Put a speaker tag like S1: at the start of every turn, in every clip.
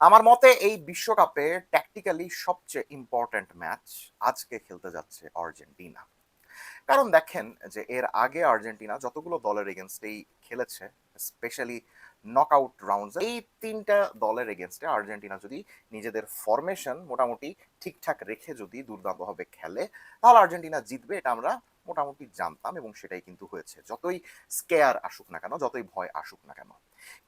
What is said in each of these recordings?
S1: আমার মতে এই বিশ্বকাপে ট্যাকটিক্যালি সবচেয়ে ইম্পর্ট্যান্ট ম্যাচ আজকে খেলতে যাচ্ছে আর্জেন্টিনা। কারণ দেখেন যে এর আগে আর্জেন্টিনা যতগুলো দলের এগেনস্টেই খেলেছে, স্পেশালি নকআউট রাউন্ডস, এই তিনটা দলের এগেনস্টে আর্জেন্টিনা যদি নিজেদের ফরমেশন মোটামুটি ঠিকঠাক রেখে যদি দুর্দান্তভাবে খেলে, তাহলে আর্জেন্টিনা জিতবে, এটা আমরা মোটামুটি জানতাম এবং সেটাই কিন্তু হয়েছে। যতই স্কেয়ার আসুক না কেন, যতই ভয় আসুক না কেন,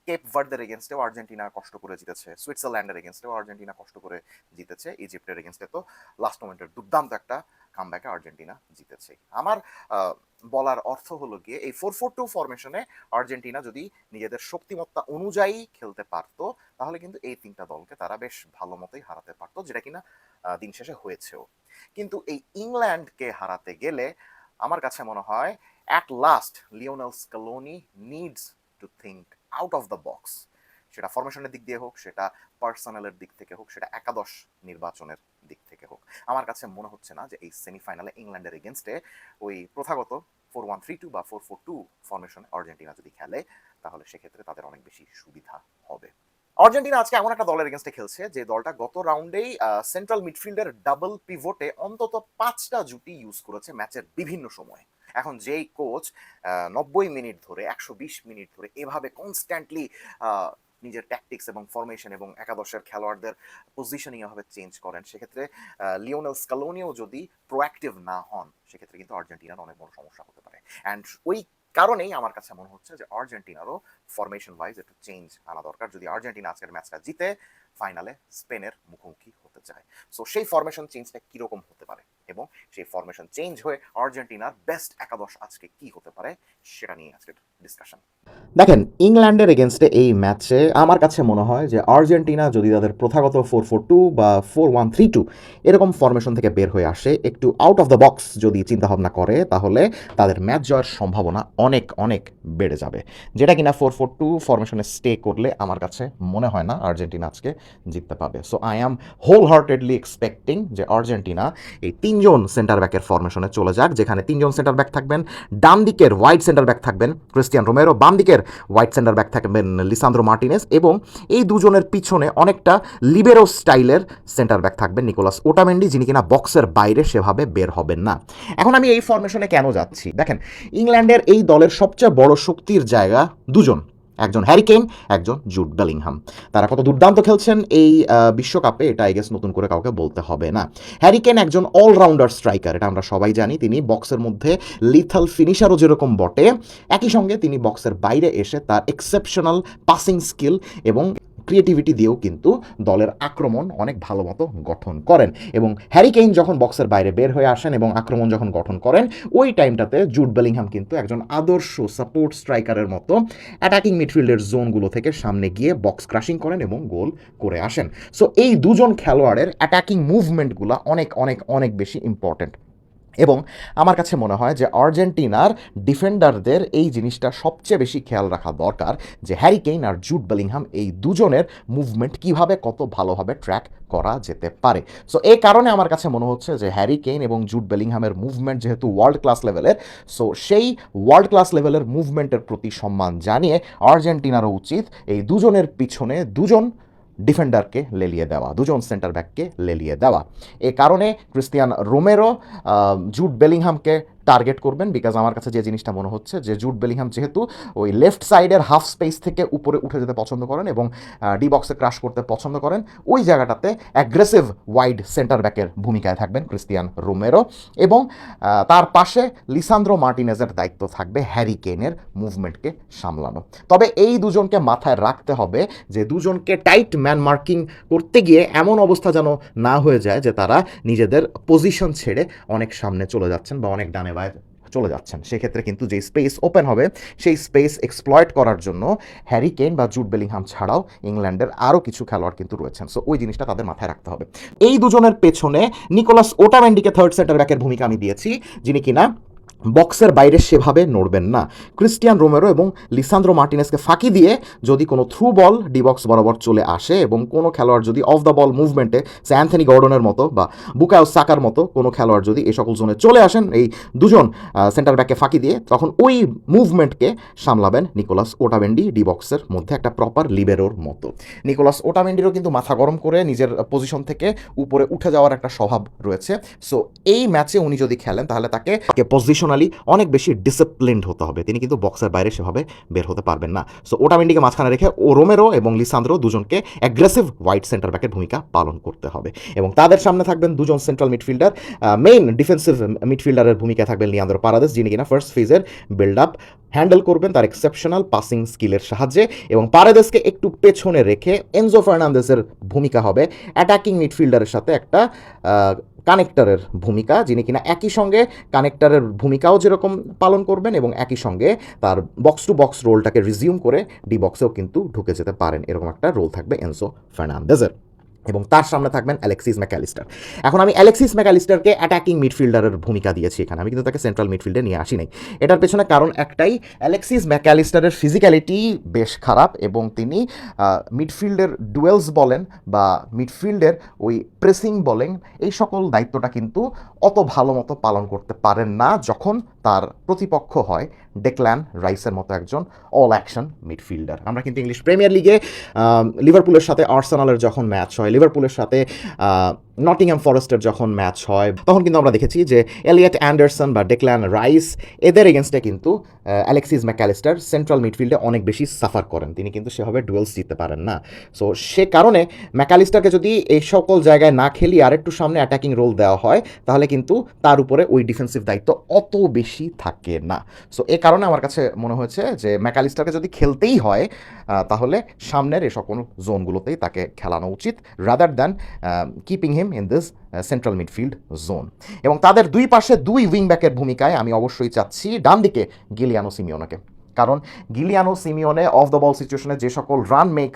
S1: কেপ ভার্দের এগেনস্টেও আর্জেন্টিনা কষ্ট করে জিতেছে, সুইজারল্যান্ডের এগেনস্টেও আর্জেন্টিনা কষ্ট করে জিতেছে, ইজিপ্টের এগেনস্টে তো লাস্ট মোমেন্টের দুর্দান্ত একটা কামব্যাকে আর্জেন্টিনা জিতেছে। আমার বলার অর্থ হলো গিয়ে এই 4-4-2 ফরমেশনে আর্জেন্টিনা যদি নিজেদের শক্তিমত্তা অনুযায়ী খেলতে পারতো, তাহলে কিন্তু এই তিনটা দলকে তারা বেশ ভালো মতোই হারাতে পারতো, যেটা কিনা দিন শেষে হয়েছেও। কিন্তু এই ইংল্যান্ডকে হারাতে গেলে আমার কাছে মনে হয় at last Lionel Scaloni needs to think out of the box. সেটা ফরমেশনের দিক দিয়ে হোক, সেটা পার্সোনালের দিক থেকে হোক, সেটা একাদশ নির্বাচনের দিক থেকে হোক। আমার কাছে মনে হচ্ছে না যে এই সেমিফাইনালে ইংল্যান্ডের এগেনস্টে ওই প্রথাগত 4-1-3-2 বা 4-4-2 ফরমেশন আর্জেন্টিনা যদি খেলে, তাহলে সেক্ষেত্রে তাদের অনেক বেশি সুবিধা হবে। আর্জেন্টিনা আজকে এমন একটা দলের এগেনস্টে খেলছে যে দলটা গত রাউন্ডেই সেন্ট্রাল মিডফিল্ডের ডাবল পিভটে অন্তত 5টা জুটি ইউজ করেছে ম্যাচের বিভিন্ন সময়ে। এখন যেই কোচ 90 মিনিট ধরে, 120 মিনিট ধরে এভাবে কনস্ট্যান্টলি নিজের ট্যাকটিক্স এবং ফরমেশন এবং একাদশের খেলোয়াড়দের পজিশনিং এভাবে চেঞ্জ করেন, সেক্ষেত্রে লিওনেল স্ক্যালোনিও যদি প্রোঅ্যাক্টিভ না হন, সেক্ষেত্রে কিন্তু আর্জেন্টিনার অনেক বড় সমস্যা হতে পারে। অ্যান্ড ওই কারণেই আমার কাছে মনে হচ্ছে যে আর্জেন্টিনারও ফরমেশন ওয়াইজ একটু চেঞ্জ আনা দরকার যদি আর্জেন্টিনা আজকের ম্যাচটা জিতে ফাইনালে স্পেনের মুখোমুখি হতে চায়। সো সেই ফরমেশন চেঞ্জটা কীরকম হতে পারে এবং সেই ফরমেশন চেঞ্জ হয়ে আর্জেন্টিনার বেস্ট একাদশ আজকে কি হতে পারে, সেটা নিয়ে আজকের ডিসকাশন।
S2: দেখেন, ইংল্যান্ডের এগেনস্টে এই ম্যাচে আমার কাছে মনে হয় যে আর্জেন্টিনা যদি তাদের প্রথাগত 4-4-2 বা 4-1-3-2 এরকম ফরমেশন থেকে বের হয়ে আসে, একটু আউট অফ দ্য বক্স যদি চিন্তাভাবনা করে, তাহলে তাদের ম্যাচ জয়ের সম্ভাবনা অনেক অনেক বেড়ে যাবে। যেটা কিনা 4-4-2 ফরমেশনে স্টে করলে আমার কাছে মনে হয় না আর্জেন্টিনা আজকে জিততে পারবে। So I am whole heartedly expecting যে আর্জেন্টিনা এই তিনজন সেন্টার ব্যাকের ফরমেশনে চলে যাক, যেখানে তিনজন সেন্টার ব্যাক থাকবেন। ডান দিকের ওয়াইড সেন্টার ব্যাক থাকবেন ক্রিস্টিয়ান রোমেরো, বাম দিকের হোয়াইট সেন্টার ব্যাক থাকবেন লিসান্দ্রো মার্টিনেজ, এবং এই দুজনের পিছনে অনেকটা লিবেরো স্টাইলের সেন্টার ব্যাক থাকবেন নিকোলাস ওটামেন্ডি, যিনি কিনা বক্সের বাইরে সেভাবে বের হবেন না। এখন আমি এই ফরমেশনে কেন যাচ্ছি? দেখেন, ইংল্যান্ডের এই দলের সবচেয়ে বড় শক্তির জায়গা দুজন, একজন হ্যারি কেইন, একজন জুড বেলিংহাম। তারা কত দুর্দান্ত খেলছেন এই বিশ্বকাপে, এটা আই গেস নতুন করে কাউকে বলতে হবে না। হ্যারি কেইন একজন অলরাউন্ডার স্ট্রাইকার, এটা আমরা সবাই জানি। তিনি বক্সের মধ্যে লিথাল ফিনিশারও যেরকম বটে, একই সঙ্গে তিনি বক্সের বাইরে এসে তার এক্সেপশনাল পাসিং স্কিল এবং ক্রিয়েটিভিটি দিয়েও কিন্তু দলের আক্রমণ অনেক ভালো মতো গঠন করেন। এবং হ্যারি কেইন যখন বক্সের বাইরে বের হয়ে আসেন এবং আক্রমণ যখন গঠন করেন, ওই টাইমটাতে জুড বেলিংহাম কিন্তু একজন আদর্শ সাপোর্ট স্ট্রাইকারের মতো অ্যাটাকিং মিডফিল্ডের জোনগুলো থেকে সামনে গিয়ে বক্স ক্রাশিং করেন এবং গোল করে আসেন। সো এই দুজন খেলোয়াড়ের অ্যাটাকিং মুভমেন্টগুলো অনেক অনেক অনেক বেশি ইম্পর্ট্যান্ট। এবং আমার কাছে মনে হয় যে আর্জেন্টিনার ডিফেন্ডারদের এই জিনিসটা সবচেয়ে বেশি খেয়াল রাখা দরকার যে হ্যারি কেইন আর জুড বেলিংহাম এই দুজনের মুভমেন্ট কিভাবে কত ভালোভাবে ট্র্যাক করা যেতে পারে। সো এই কারণে আমার কাছে মনে হচ্ছে যে হ্যারি কেইন এবং জুড বেলিংহামের মুভমেন্ট যেহেতু ওয়ার্ল্ড ক্লাস লেভেলের, সো সেই ওয়ার্ল্ড ক্লাস লেভেলের মুভমেন্টের প্রতি সম্মান জানিয়ে আর্জেন্টিনারও উচিত এই দুজনের পিছনে দুজন ডিফেন্ডারকে লেলিয়ে দেওয়া, দুজন সেন্টার ব্যাককে লেলিয়ে দেওয়া। এ কারণে ক্রিস্টিয়ান রোমেরো জুড বেলিংহামকে টার্গেট করবেন, বিকজ আমার কাছে যে জিনিসটা মনে হচ্ছে যে জুড বেলিংহাম যেহেতু ওই লেফট সাইডের হাফ স্পেস থেকে উপরে উঠে যেতে পছন্দ করেন এবং ডি বক্সে ক্রাশ করতে পছন্দ করেন, ওই জায়গাটাতে অ্যাগ্রেসিভ ওয়াইড সেন্টার ব্যাকের ভূমিকায় থাকবেন ক্রিস্টিয়ান রোমেরো, এবং তার পাশে লিসান্দ্রো মার্টিনেজের দায়িত্ব থাকবে হ্যারি কেইনের মুভমেন্টকে সামলানো। তবে এই দুজনকে মাথায় রাখতে হবে যে দুজনকে টাইট ম্যান মার্কিং করতে গিয়ে এমন অবস্থা যেন না হয়ে যায় যে তারা নিজেদের পজিশন ছেড়ে অনেক সামনে চলে যাচ্ছেন বা অনেক ডানে বায়ে চলে যাচ্ছেন। সেক্ষেত্রে কিন্তু যে স্পেস ওপেন হবে, সেই স্পেস এক্সপ্লয়েট করার জন্য হ্যারি কেইন বা জুড বেলিংহাম ছাড়াও ইংল্যান্ডের আরও কিছু খেলোয়াড় কিন্তু রয়েছেন। সো ওই জিনিসটা তাদের মাথায় রাখতে হবে। এই দুজনের পেছনে নিকোলাস ওটামেন্ডিকে থার্ড সেন্টার ব্যাকের ভূমিকা আমি দিয়েছি, যিনি কিনা বক্সের বাইরে সেভাবে নড়বেন না। ক্রিস্টিয়ান রোমেরো এবং লিসান্দ্রো মার্টিনেসকে ফাঁকি দিয়ে যদি কোনো থ্রু বল ডি বক্স বরাবর চলে আসে এবং কোনো খেলোয়াড় যদি অফ দ্য বল মুভমেন্টে সে অ্যান্থনি গর্ডনের মতো বা বুকায়ো সাকার মতো কোনো খেলোয়াড় যদি এই সকল জোনে চলে আসেন এই দুজন সেন্টার ব্যাককে ফাঁকি দিয়ে, তখন ওই মুভমেন্টকে সামলাবেন নিকোলাস ওটামেন্ডি ডি বক্সের মধ্যে একটা প্রপার লিবেরোর মতো। নিকোলাস ওটামেন্ডিরও কিন্তু মাথা গরম করে নিজের পজিশন থেকে উপরে উঠে যাওয়ার একটা স্বভাব রয়েছে। সো এই ম্যাচে উনি যদি খেলেন তাহলে তাকে পজিশনালি অনেক বেশি ডিসিপ্লিনড হতে হবে, তিনি কিন্তু বক্সের বাইরে সেভাবে বের হতে পারবেন না। সো ওটামেন্ডিকে মাঝখানে রেখে ও রোমেরো এবং লিসান্দ্রো দুজনকে অ্যাগ্রেসিভ ওয়াইড সেন্টার ব্যাকের ভূমিকা পালন করতে হবে এবং তাদের সামনে থাকবেন দুজন সেন্ট্রাল মিডফিল্ডার। মেইন ডিফেন্সিভ মিডফিল্ডারের ভূমিকা থাকবেন লিয়ান্দ্রো পারাদেস, যিনি কিনা ফার্স্ট ফেজের বিল্ড আপ হ্যান্ডেল করবেন তার এক্সেপশনাল পাসিং স্কিলের সাহায্যে, এবং পারেদেসকে একটু পেছনে রেখে এনজো ফার্নান্দেসের ভূমিকা হবে অ্যাটাকিং মিডফিল্ডারের সাথে একটা কানেক্টরের ভূমিকা, যিনি কিনা একই সঙ্গে কানেক্টরের ভূমিকাও যেরকম পালন করবেন এবং একই সঙ্গে তার বক্স টু বক্স রোলটাকে রিজিউম করে ডি বক্সেও কিন্তু ঢুকে যেতে পারেন, এরকম একটা রোল থাকবে এনজো ফার্নান্দেজের। এবং তার সামনে থাকবেন অ্যালেক্সিস ম্যাকঅ্যালিস্টার। এখন আমি অ্যালেক্সিস ম্যাকঅ্যালিস্টারকে অ্যাটাকিং মিডফিল্ডারের ভূমিকা দিয়েছি এখানে, আমি কিন্তু তাকে সেন্ট্রাল মিডফিল্ডে নিয়ে আসি নাই। এটার পেছনে কারণ একটাই, অ্যালেক্সিস ম্যাকঅ্যালিস্টারের ফিজিক্যালিটি বেশ খারাপ এবং তিনি মিডফিল্ডের ডুয়েলস বলেন বা মিডফিল্ডের ওই প্রেসিং বলেন, এই সকল দায়িত্বটা কিন্তু অত ভালো মতো পালন করতে পারেন না যখন তার প্রতিপক্ষ হয় ডেকল্যান রাইসের মতো একজন অল অ্যাকশন মিডফিল্ডার। আমরা কিন্তু ইংলিশ প্রিমিয়ার লিগে লিভারপুলের সাথে আর্সেনালের যখন ম্যাচ হয়, লিভারপুলের সাথে নটিংহ্যাম ফরেস্টের যখন ম্যাচ হয়, তখন কিন্তু আমরা দেখেছি যে এলিয়ট অ্যান্ডারসন বা ডেকল্যান রাইস এদের এগেনস্টে কিন্তু অ্যালেক্সিস ম্যাকঅ্যালিস্টার সেন্ট্রাল মিডফিল্ডে অনেক বেশি সাফার করেন, তিনি কিন্তু সেভাবে ডুয়েলস জিততে পারেন না। সো সে কারণে ম্যাকঅ্যালিস্টারকে যদি এই সকল জায়গায় না খেলিয়ে আরেকটু সামনে অ্যাটাকিং রোল দেওয়া হয় তাহলে কিন্তু তার উপরে ওই ডিফেন্সিভ দায়িত্ব অত বেশি থাকে না। সো এ কারণে আমার কাছে মনে হয়েছে যে ম্যাকঅ্যালিস্টারকে যদি খেলতেই হয় তাহলে সামনের এই সকল জোনগুলোতেই তাকে খেলানো উচিত, rather than keeping him in this central midfield zone. এবং তাদের দুই পাশে দুই উইং ব্যাকের ভূমিকায় আমি অবশ্যই চাচ্ছি ডান দিকে গিলিয়ানো সিমিওনাকে, কারণ Giuliano Simeone of the ball সিচুয়েশনে যে সকল রান মেক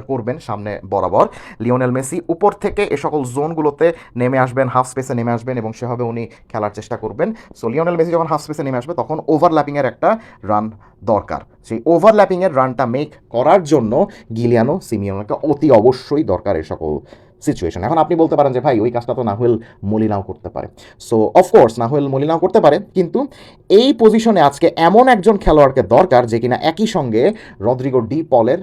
S2: করবেন সামনে বরাবর, লিওনেল মেসি উপর থেকে এ সকল জোনগুলোতে নেমে আসবেন, হাফ স্পেসে নেমে আসবেন এবং সেভাবে উনি খেলার চেষ্টা করবেন। সো লিওনেল মেসি যখন হাফ স্পেসে নেমে আসবে তখন ওভারল্যাপিংয়ের একটা রান দরকার, সেই ওভারল্যাপিংয়ের রানটা মেক করার জন্য গিলিয়ানো সিমিওনাকে অতি অবশ্যই দরকার এ সকল সিচুয়েশন। এখন আপনি বলতে পারেন যে ভাই ওই কাজটা তো নাহুয়েল মলিনাও করতে পারে। সো অফকোর্স নাহুয়েল মলিনাও করতে পারে, কিন্তু এই পজিশনে আজকে এমন একজন খেলোয়াড়কে দরকার যে কিনা একই সঙ্গে রদ্রিগো ডি পলের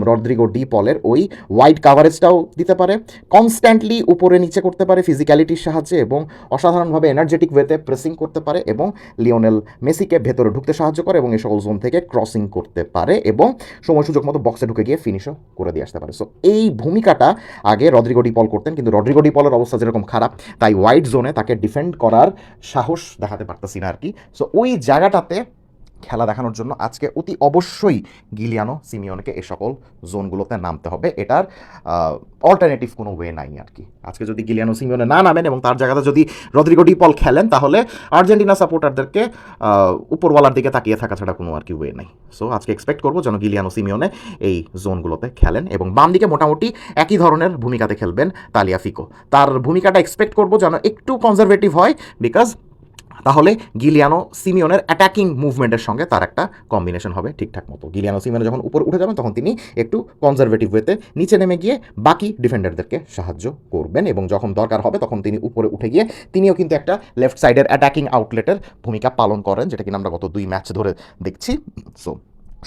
S2: রদ্রিগো ডি পলের ওই ওয়াইড কাভারেজটাও দিতে পারে, কনস্ট্যান্টলি উপরে নিচে করতে পারে ফিজিক্যালিটির সাহায্যে এবং অসাধারণভাবে এনার্জেটিক ওয়েতে প্রেসিং করতে পারে এবং লিওনেল মেসিকে ভেতরে ঢুকতে সাহায্য করে এবং এই সকল জোন থেকে ক্রসিং করতে পারে এবং সময় সুযোগ মতো বক্সে ঢুকে গিয়ে ফিনিশও করে দিয়ে আসতে পারে। সো এই ভূমিকাটা আগে রদ্রিগো ডি পল করতেন, কিন্তু রদ্রিগো ডি পলের অবস্থা যেরকম খারাপ তাই ওয়াইড জোনে তাকে ডিফেন্ড করার সাহস দেখাতে পারতেছি না আর কি। সো ওই জায়গাটাতে খেলা দেখানোর জন্য আজকে অতি অবশ্যই গিলিয়ানো সিমিওনকে এ সকল জোনগুলোতে নামতে হবে, এটার অল্টারনেটিভ কোনো ওয়ে নাই আর কি। আজকে যদি গিলিয়ানো সিমিওনে না নামেন এবং তার জায়গাতে যদি রদ্রিগো ডি পল খেলেন তাহলে আর্জেন্টিনা সাপোর্টারদেরকে উপরওয়ালার দিকে তাকিয়ে থাকা ছাড়া কোনো আর কি ওয়ে নাই। সো আজকে এক্সপেক্ট করবো যেন গিলিয়ানো সিমিওনে এই জোনগুলোতে খেলেন এবং বাম দিকে মোটামুটি একই ধরনের ভূমিকাতে খেলবেন তালিয়াফিকো, তার ভূমিকাটা এক্সপেক্ট করবো যেন একটু কনজারভেটিভ হয়, বিকজ তাহলে গিলিয়ানো সিমিওনের অ্যাটাকিং মুভমেন্টের সঙ্গে তার একটা কম্বিনেশন হবে ঠিকঠাক মতো। গিলিয়ানো সিমিওনে যখন উপরে উঠে যাবেন তখন তিনি একটু কনজারভেটিভ ওয়েতে নিচে নেমে গিয়ে বাকি ডিফেন্ডারদেরকে সাহায্য করবেন এবং যখন দরকার হবে তখন তিনি উপরে উঠে গিয়ে তিনিও কিন্তু একটা লেফট সাইডের অ্যাটাকিং আউটলেটের ভূমিকা পালন করেন, যেটা কিনা আমরা গত 2 ম্যাচ ধরে দেখছি। সো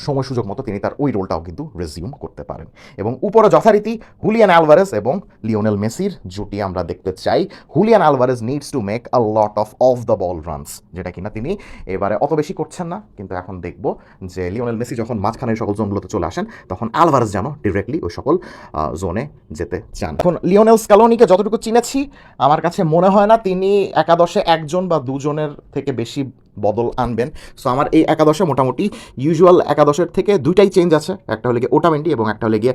S2: সময় সুযোগ মতো তিনি তার ওই রোলটাও কিন্তু রেজিউম করতে পারেন এবং উপরে যথারীতি হুলিয়ান অ্যালভারেজ এবং লিওনেল মেসির জুটি আমরা দেখতে চাই। Julian Alvarez needs to make a lot of the ball runs, যেটা কিনা তিনি এবারে অত বেশি করছেন না, কিন্তু এখন দেখব যে লিওনেল মেসি যখন মাঝখানে সকল জোনগুলোতে চলে আসেন তখন অ্যালভারেজ যেন ডিরেক্টলি ওই সকল জোনে যেতে চান। এখন লিওনেল স্ক্যালোনিকে যতটুকু চিনেছি আমার কাছে মনে হয় না তিনি একাদশে একজন বা দুজনের থেকে বেশি বদল আনবেন। সো আমার এই একাদশে মোটামুটি ইউজুয়াল একাদশের থেকে দুইটাই চেঞ্জ আছে, একটা হলে গিয়ে ওটামেন্ডি এবং একটা হলে গিয়ে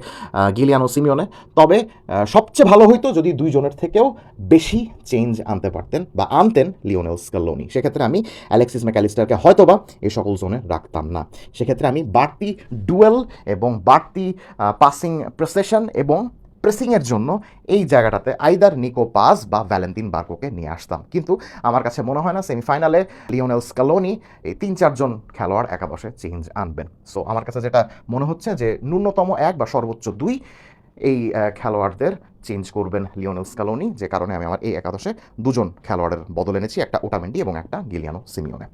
S2: গিলিয়ানো সিমিওনে। তবে সবচেয়ে ভালো হইতো যদি দুইজনের থেকেও বেশি চেঞ্জ আনতে পারতেন বা আনতেন লিওনেল স্ক্যালোনি, সেক্ষেত্রে আমি অ্যালেক্সিস ম্যাকঅ্যালিস্টারকে হয়তোবা এই সকল জোনে রাখতাম না, সেক্ষেত্রে আমি বাড়তি ডুয়েল এবং বাড়তি পাসিং প্রেসেশন এবং প্রেসিংয়ের জন্য এই জায়গাটাতে আইদার নিকো পাস বা ভ্যালেন্টিন বার্কোকে নিয়ে আসতাম, কিন্তু আমার কাছে মনে হয় না সেমিফাইনালে লিওনেল স্ক্যালোনি এই 3-4 জন খেলোয়াড় একাদশে চেঞ্জ আনবেন। সো আমার কাছে যেটা মনে হচ্ছে যে ন্যূনতম 1 বা সর্বোচ্চ 2 এই খেলোয়াড়দের চেঞ্জ করবেন লিওনেল স্ক্যালোনি, যে কারণে আমি আমার এই একাদশে 2 জন খেলোয়াড়ের বদল এনেছি, একটা ওটামেন্ডি এবং একটা গিলিয়ানো সিমিওনে।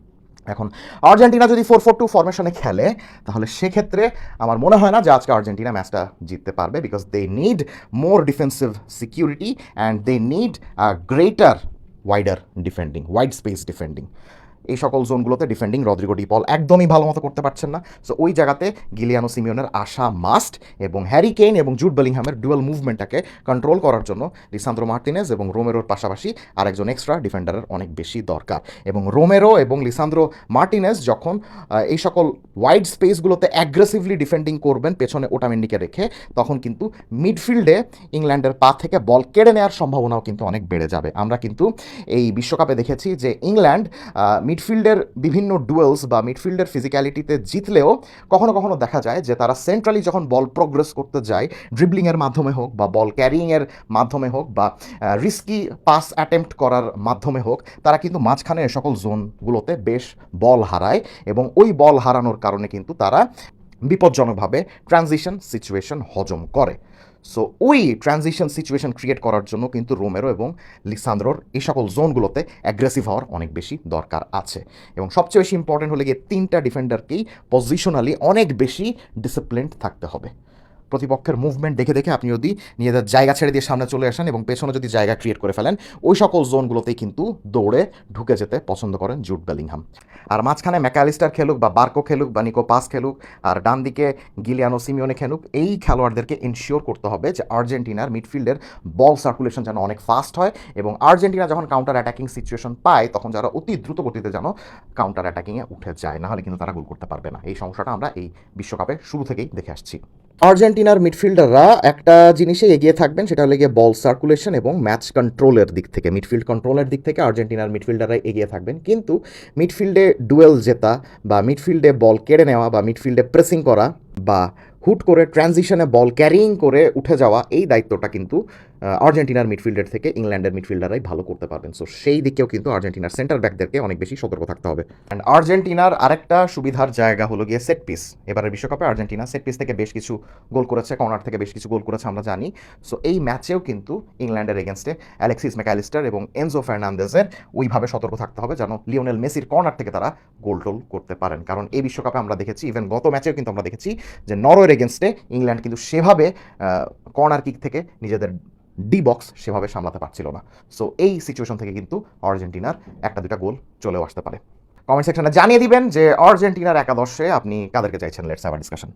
S2: এখন আর্জেন্টিনা যদি 4-4-2 ফরমেশনে খেলে তাহলে সেক্ষেত্রে আমার মনে হয় না যে আজকে আর্জেন্টিনা ম্যাচটা জিততে পারবে, because they need more defensive security and they need greater wide space defending. এই সকল জোনগুলোতে ডিফেন্ডিং রদ্রিগো ডি পল একদমই ভালো মতো করতে পারছেন না। সো ওই জায়গাতে গিলিয়ানো সিমিওনের আসা মাস্ট, এবং হ্যারি কেইন এবং জুড বেলিংহামের ডুয়েল মুভমেন্টটাকে কন্ট্রোল করার জন্য লিসান্দ্রো মার্টিনেজ এবং রোমেরোর পাশাপাশি আরেকজন এক্সট্রা ডিফেন্ডারের অনেক বেশি দরকার। এবং রোমেরো এবং লিসান্দ্রো মার্টিনেজ যখন এই সকল ওয়াইড স্পেসগুলোতে অ্যাগ্রেসিভলি ডিফেন্ডিং করবেন পেছনে ওটামেন্ডিকে রেখে, তখন কিন্তু মিডফিল্ডে ইংল্যান্ডের পা থেকে বল কেড়ে নেওয়ার সম্ভাবনাও কিন্তু অনেক বেড়ে যাবে। আমরা কিন্তু এই বিশ্বকাপে দেখেছি যে ইংল্যান্ড মিডফিল্ডের বিভিন্ন ডুয়েলস বা মিডফিল্ডের ফিজিক্যালিটিতে জিতলেও কখনো কখনো দেখা যায় যে তারা সেন্ট্রালি যখন বল প্রোগ্রেস করতে যায়, ড্রিবলিংয়ের মাধ্যমে হোক বা বল ক্যারিংয়ের মাধ্যমে হোক বা রিস্কি পাস অ্যাটেম্প্ট করার মাধ্যমে হোক, তারা কিন্তু মাঝখানে এ সকল জোনগুলোতে বেশ বল হারায়, এবং ওই বল হারানোর কারণে কিন্তু তারা বিপজ্জনকভাবে ট্রানজিশন সিচুয়েশন হজম করে। সো ওই ট্রানজিশন সিচুয়েশন ক্রিয়েট করার জন্য কিন্তু রোমেরো এবং লিসান্দ্রোর এই সকল জোনগুলোতে অ্যাগ্রেসিভ হওয়ার অনেক বেশি দরকার আছে। এবং সবচেয়ে বেশি ইম্পর্টেন্ট হলে গিয়ে 3টা ডিফেন্ডারকেই পজিশনালি অনেক বেশি ডিসিপ্লিনড থাকতে হবে। প্রতিপক্ষের মুভমেন্ট দেখে দেখে আপনি যদি নিজেদের জায়গা ছেড়ে দিয়ে সামনে চলে আসেন এবং পেছনে যদি জায়গা ক্রিয়েট করে ফেলেন, ওই সকল জোনগুলোতেই কিন্তু দৌড়ে ঢুকে যেতে পছন্দ করেন জুড বেলিংহাম। আর মাঝখানে ম্যাকালিস্টার খেলুক বা বার্কো খেলুক বা নিকো পাস খেলুক, আর ডান দিকে গিলিয়ানো সিমিওনে খেলুক, এই খেলোয়াড়দেরকে ইনশিওর করতে হবে যে আর্জেন্টিনার মিডফিল্ডের বল সার্কুলেশন যেন অনেক ফাস্ট হয়, এবং আর্জেন্টিনা যখন কাউন্টার অ্যাটাকিং সিচুয়েশন পায় তখন যারা অতি দ্রুত গতিতে যেন কাউন্টার অ্যাটাকিংয়ে উঠে যায়, নাহলে কিন্তু তারা গোল করতে পারবে না। এই সমস্যাটা আমরা এই বিশ্বকাপে শুরু থেকেই দেখে আসছি। আর্জেন্টিনার মিডফিল্ডাররা একটা জিনিসে এগিয়ে থাকবেন, সেটা হলো গিয়ে বল সার্কুলেশন এবং ম্যাচ কন্ট্রোলের দিক থেকে। মিডফিল্ড কন্ট্রোলের দিক থেকে আর্জেন্টিনার মিডফিল্ডাররা এগিয়ে থাকবেন, কিন্তু মিডফিল্ডে ডুয়েল জেতা বা মিডফিল্ডে বল কেড়ে নেওয়া বা মিডফিল্ডে প্রেসিং করা বা হুট করে ট্রানজিশনে বল ক্যারিং করে উঠে যাওয়া, এই দায়িত্বটা কিন্তু আর্জেন্টিনার মিডফিল্ডার থেকে ইংল্যান্ডের মিডফিল্ডাররাই ভালো করতে পারবেন। সো সেই দিকেও কিন্তু আর্জেন্টিনার সেন্টার ব্যাকদেরকে অনেক বেশি সতর্ক থাকতে হবে। অ্যান্ড আর্জেন্টিনার আরেকটা সুবিধার জায়গা হলো গিয়ে সেট পিস। এবারের বিশ্বকাপে আর্জেন্টিনা সেট পিস থেকে বেশ কিছু গোল করেছে, কর্নার থেকে বেশ কিছু গোল করেছে, আমরা জানি। সো এই ম্যাচেও কিন্তু ইংল্যান্ডের এগেনস্টে অ্যালেক্সিস ম্যাকালিস্টার এবং এনজো ফার্নান্দেজের ওইভাবে সতর্ক থাকতে হবে যেন লিওনেল মেসির কর্নার থেকে তারা গোল টোল করতে পারেন। কারণ এই বিশ্বকাপে আমরা দেখেছি, ইভেন গত ম্যাচেও কিন্তু আমরা দেখেছি যে নরওয়ের এগেনস্টে ইংল্যান্ড কিন্তু সেভাবে কর্নার কিক থেকে নিজেদের ডি বক্স সেভাবে সামলাতে পারছিল না। সো এই সিচুয়েশন থেকে কিন্তু আর্জেন্টিনার 1-2টা গোল চলেও আসতে পারে। কমেন্ট সেকশনে জানিয়ে দিবেন যে আর্জেন্টিনার একাদশে আপনি কাদেরকে চাইছেন। Let's have a discussion.